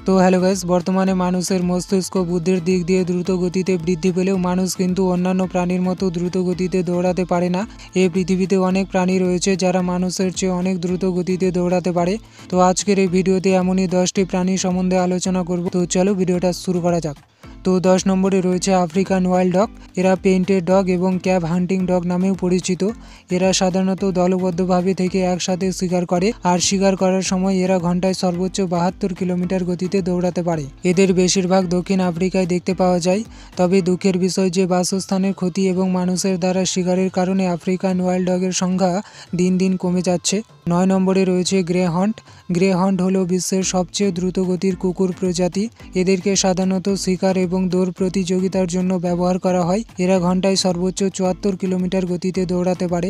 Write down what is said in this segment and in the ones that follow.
তো hello guys, বর্তমানে মানুষের মস্তিষ্ক বুদ্ধির দিক দিয়ে দ্রুত গতিতে বৃদ্ধি পেলেও মানুষ কিন্তু অন্যান্য প্রাণীর মতো দ্রুত গতিতে দৌড়াতে পারে না। এই পৃথিবীতে অনেক প্রাণী রয়েছে যারা মানুষের চেয়ে অনেক দ্রুত গতিতে দৌড়াতে পারে। তো আজকের এই ভিডিওতে এমনই 10টি প্রাণী সম্বন্ধে আলোচনা করব। তো চলো ভিডিওটা শুরু করা যাক। তো 10 নম্বরে রয়েছে আফ্রিকান ওয়াইল্ড ডগ। এরা পেইন্টেড ডগ এবং ক্যাব হান্টিং ডগ নামেও পরিচিত। এরা সাধারণত দলবদ্ধভাবে থেকে একসাথে শিকার করে, আর শিকার করার সময় এরা ঘন্টায় সর্বোচ্চ 72 কিলোমিটার গতিতে দৌড়াতে পারে। এদের বেশিরভাগ দক্ষিণ আফ্রিকায় দেখতে পাওয়া যায়। তবে দুঃখের বিষয় যে বাসস্থানের ক্ষতি এবং মানুষের দ্বারা শিকারের কারণে আফ্রিকান ওয়াইল্ড ডগের সংখ্যা দিন দিন কমে যাচ্ছে। 9 নম্বরে রয়েছে গ্রে হন্ট। গ্রে হন্ট হলো বিশ্বের সবচেয়ে দ্রুতগতির কুকুর প্রজাতি। এদেরকে সাধারণত শিকার এবং দৌড় প্রতিযোগিতার জন্য ব্যবহার করা হয়। এরা ঘন্টায় সর্বোচ্চ 74 কিলোমিটার গতিতে দৌড়াতে পারে।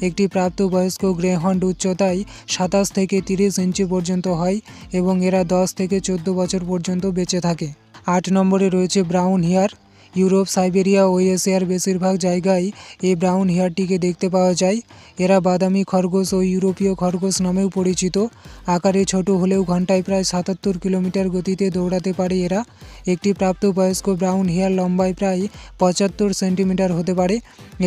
একটি প্রাপ্তবয়স্ক গ্রে হন্ট উচ্চতায় 27 থেকে 30 ইঞ্চি পর্যন্ত হয় এবং এরা 10 থেকে 14 বছর পর্যন্ত বেঁচে থাকে। 8 নম্বরে রয়েছে ব্রাউন হেয়ার। ইউরোপ, সাইবেরিয়া ও এশিয়ার বেশিরভাগ জায়গায় এই ব্রাউন হেয়ারটিকে দেখতে পাওয়া যায়। এরা বাদামি খরগোশ ও ইউরোপীয় খরগোশ নামেও পরিচিত। আকারে ছোট হলেও ঘন্টায় প্রায় 77 কিলোমিটার গতিতে দৌড়াতে পারে এরা। একটি প্রাপ্তবয়স্ক ব্রাউন হেয়ার লম্বায় প্রায় 75 সেন্টিমিটার হতে পারে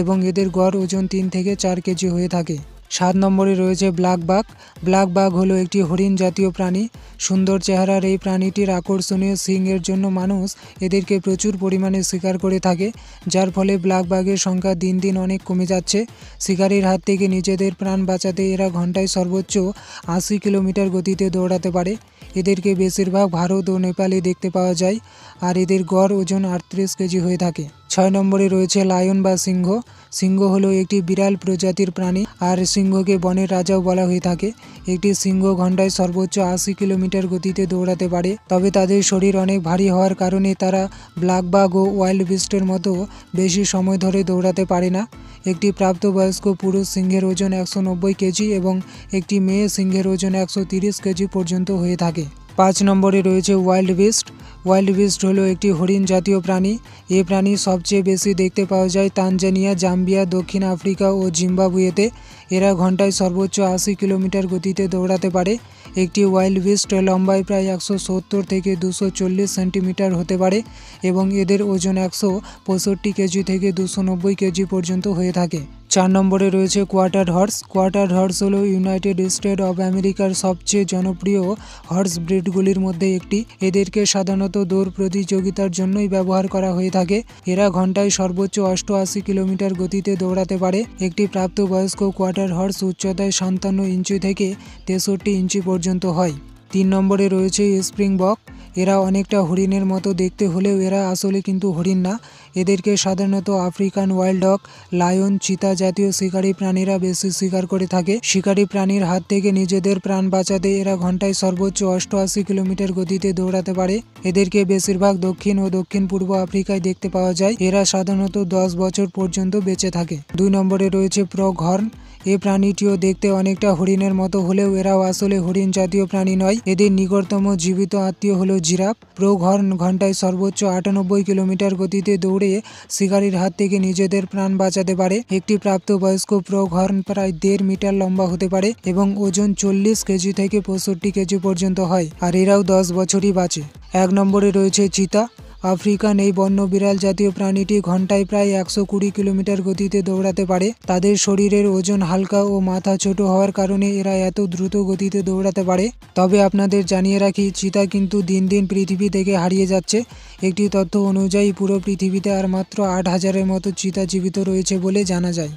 এবং এদের গড় ওজন 3 থেকে 4 কেজি হয়ে থাকে। 7 নম্বরে রয়েছে ব্ল্যাক বাঘ। ব্ল্যাক বাঘ হলো একটি হরিণ জাতীয় প্রাণী। সুন্দর চেহারার এই প্রাণীটির আকর্ষণীয় শিংয়ের জন্য মানুষ এদেরকে প্রচুর পরিমাণে শিকার করে থাকে, যার ফলে ব্ল্যাক বাঘের সংখ্যা দিন দিন অনেক কমে যাচ্ছে। শিকারীর হাত থেকে নিজেদের প্রাণ বাঁচাতে এরা ঘন্টায় সর্বোচ্চ 80 কিলোমিটার গতিতে দৌড়াতে পারে। এদেরকে বেশিরভাগ ভারত ও নেপালে দেখতে পাওয়া যায়, আর এদের গড় ওজন 38 কেজি হয়ে থাকে। 6 নম্বরে রয়েছে লায়ন বা সিংহ। সিংহ হলো একটি বিরল প্রজাতির প্রাণী, আর সিংহকে বনের রাজাও বলা হয়ে থাকে। একটি সিংহ ঘন্টায় সর্বোচ্চ 80 কিলোমিটার গতিতে দৌড়াতে পারে। তবে তাদের শরীর অনেক ভারী হওয়ার কারণে তারা ব্ল্যাক বাঘ ও ওয়াইল্ড বিস্টের মতো বেশি সময় ধরে দৌড়াতে পারে না। একটি প্রাপ্তবয়স্ক পুরুষ সিংহের ওজন 190 কেজি এবং একটি মেয়ে সিংহের ওজন 130 কেজি পর্যন্ত হয়ে থাকে। 5 নম্বরে রয়েছে ওয়াইল্ড বিস্ট। ওয়াইল্ড বিস্ট হলো একটি হরিণ জাতীয় প্রাণী। এই প্রাণী সবচেয়ে বেশি দেখতে পাওয়া যায় তানজানিয়া, জাম্বিয়া, দক্ষিণ আফ্রিকা ও জিম্বাবুয়েতে। এরা ঘন্টায় সর্বোচ্চ 80 কিলোমিটার গতিতে দৌড়াতে পারে। একটি ওয়াইল্ড বিস্ট লম্বায় প্রায় 170 থেকে 240 সেন্টিমিটার হতে পারে এবং এদের ওজন 165 কেজি থেকে 290 কেজি পর্যন্ত হয়ে থাকে। 4 নম্বরে রয়েছে কোয়ার্টার হর্স। কোয়ার্টার হর্স হলো ইউনাইটেড স্টেট অব আমেরিকার সবচেয়ে জনপ্রিয় হর্স ব্রিডগুলির মধ্যে একটি। এদেরকে সাধারণত দৌড় প্রতিযোগিতার জন্যই ব্যবহার করা হয়ে থাকে। এরা ঘন্টায় সর্বোচ্চ 88 কিলোমিটার গতিতে দৌড়াতে পারে। একটি প্রাপ্তবয়স্ক কোয়ার্টার হর্স উচ্চতায় 57 ইঞ্চি থেকে 63 ইঞ্চি পর্যন্ত হয়। 3 নম্বরে রয়েছে স্প্রিং বক। এরা অনেকটা হরিণের মতো দেখতে হলেও এরা আসলে কিন্তু হরিণ না। এদেরকে সাধারণত আফ্রিকান ওয়াইল্ড ডগ, লায়ন, চিতা জাতীয় শিকারী প্রাণীরা বেশি শিকার করে থাকে। শিকারী প্রাণীর হাত থেকে নিজেদের প্রাণ বাঁচাতে এরা ঘন্টায় সর্বোচ্চ 88 কিলোমিটার গতিতে দৌড়াতে পারে। এদেরকে বেশিরভাগ দক্ষিণ ও দক্ষিণ পূর্ব আফ্রিকায় দেখতে পাওয়া যায়। এরা সাধারণত 10 বছর পর্যন্ত বেঁচে থাকে। 2 নম্বরে রয়েছে ফ্রগ হর্ন। এই প্রাণীটিও দেখতে অনেকটা হরিণের মতো হলেও এরাও আসলে হরিণ জাতীয় প্রাণী নয়। এদের নিকটতম জীবিত আত্মীয় হলো জিরাফ। ফ্রগ হর্ন ঘন্টায় সর্বোচ্চ 98 কিলোমিটার গতিতে দৌড়ে শিকারীর হাত থেকে নিজেদের প্রাণ বাঁচাতে পারে। একটি প্রাপ্তবয়স্ক ফ্রগ হর্ন প্রায় 1.5 মিটার লম্বা হতে পারে এবং ওজন 40 কেজি থেকে 65 কেজি পর্যন্ত হয়, আর এরাও 10 বছরই বাঁচে। 1 নম্বরে রয়েছে চিতা। আফ্রিকান এই বন্য বিড়াল জাতীয় প্রাণীটি ঘন্টায় প্রায় 120 কিলোমিটার গতিতে দৌড়াতে পারে। তাদের শরীরের ওজন হালকা ও মাথা ছোট হওয়ার কারণে এরা এত দ্রুত গতিতে দৌড়াতে পারে। তবে আপনাদের জানিয়ে রাখি, চিতা কিন্তু দিন দিন পৃথিবী থেকে হারিয়ে যাচ্ছে। একটি তথ্য অনুযায়ী পুরো পৃথিবীতে আর মাত্র 8,000-এর মতো চিতা জীবিত রয়েছে বলে জানা যায়।